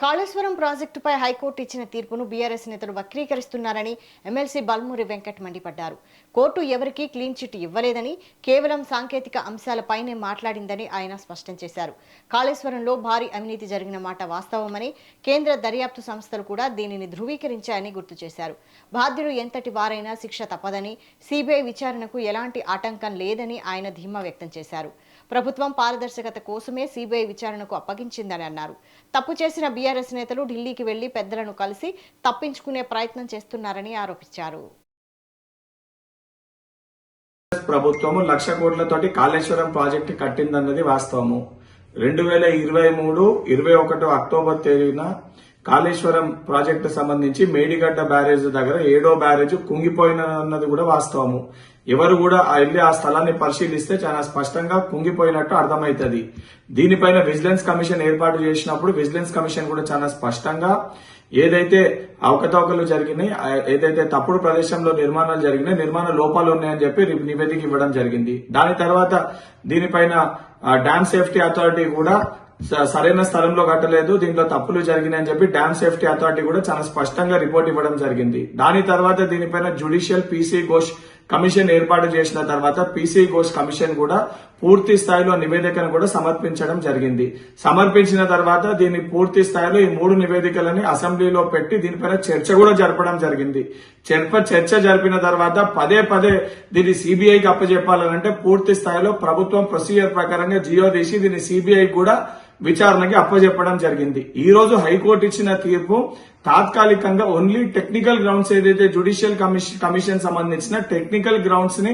కాళేశ్వరం ప్రాజెక్టుపై హైకోర్టు ఇచ్చిన తీర్పును బీఆర్ఎస్ నేతలు వక్రీకరిస్తున్నారని ఎమ్మెల్సీ బల్మూరి వెంకట్ మండిపడ్డారు. కోర్టు ఎవరికీ క్లీన్ చిట్ ఇవ్వలేదని, కేవలం సాంకేతిక అంశాలపైనే మాట్లాడిందని ఆయన స్పష్టం చేశారు. కాళేశ్వరంలో భారీ అవినీతి జరిగిన మాట వాస్తవమని, కేంద్ర దర్యాప్తు సంస్థలు కూడా దీనిని ధృవీకరించాయని గుర్తు చేశారు. బాధ్యుడు ఎంతటి వారైనా శిక్ష తప్పదని, సీబీఐ విచారణకు ఎలాంటి ఆటంకం లేదని ఆయన ధీమా వ్యక్తం చేశారు. ప్రభుత్వం పారదర్శకత కోసమే సీబీఐ విచారణకు అప్పగించిందని అన్నారు. తప్పు చేసిన బీఆర్ఎస్ నేతలు ఢిల్లీకి వెళ్లి పెద్దలను కలిసి తప్పించుకునే ప్రయత్నం చేస్తున్నారని ఆరోపించారు. ప్రభుత్వము 1,00,000 కోట్లతోటి కాళేశ్వరం ప్రాజెక్టు కట్టిందన్నది వాస్తవము. 2023 21 అక్టోబర్ తేదీన కాళేశ్వరం ప్రాజెక్టు సంబంధించి మేడిగడ్డ బ్యారేజ్ దగ్గర 7వ బ్యారేజ్ కుంగిపోయినన్నది కూడా వాస్తవము. ఎవరు కూడా వెళ్లి ఆ స్థలాన్ని పరిశీలిస్తే చాలా స్పష్టంగా కుంగిపోయినట్టు అర్థమవుతుంది. దీనిపైన విజిలెన్స్ కమిషన్ ఏర్పాటు చేసినప్పుడు విజిలెన్స్ కమిషన్ కూడా చాలా స్పష్టంగా ఏదైతే అవకతవకలు జరిగినాయి, ఏదైతే తప్పుడు ప్రదేశంలో నిర్మాణాలు జరిగినాయి, నిర్మాణ లోపాలు ఉన్నాయని చెప్పి నివేదిక ఇవ్వడం జరిగింది. దాని తర్వాత దీనిపైన డ్యామ్ సేఫ్టీ అథారిటీ కూడా సరైన స్థలంలో కట్టలేదు, దీంట్లో తప్పులు జరిగినాయని చెప్పి డ్యామ్ సేఫ్టీ అథారిటీ కూడా చాలా స్పష్టంగా రిపోర్ట్ ఇవ్వడం జరిగింది. దాని తర్వాత దీనిపైన జ్యుడిషియల్ పీసీ ఘోష్ కమిషన్ ఏర్పాటు చేసిన తర్వాత పీసీ ఘోష్ కమిషన్ కూడా పూర్తి స్థాయిలో నివేదికను కూడా సమర్పించడం జరిగింది. సమర్పించిన తర్వాత దీన్ని పూర్తి స్థాయిలో ఈ 3 నివేదికలని అసెంబ్లీలో పెట్టి దీనిపైన చర్చ కూడా జరపడం జరిగింది. చర్చ జరిపిన తర్వాత పదే దీన్ని సిబిఐకి అప్పచెప్పాలంటే పూర్తి స్థాయిలో ప్రభుత్వం ప్రొసీజర్ ప్రకారంగా జియో తీసి దీన్ని సిబిఐ కూడా విచారణకి అప్పచెప్పడం జరిగింది. ఈ రోజు హైకోర్టు ఇచ్చిన తీర్పు తాత్కాలికంగా ఓన్లీ టెక్నికల్ గ్రౌండ్స్ ఏదైతే జ్యుడిషియల్ కమిషన్ సంబంధించిన టెక్నికల్ గ్రౌండ్స్ ని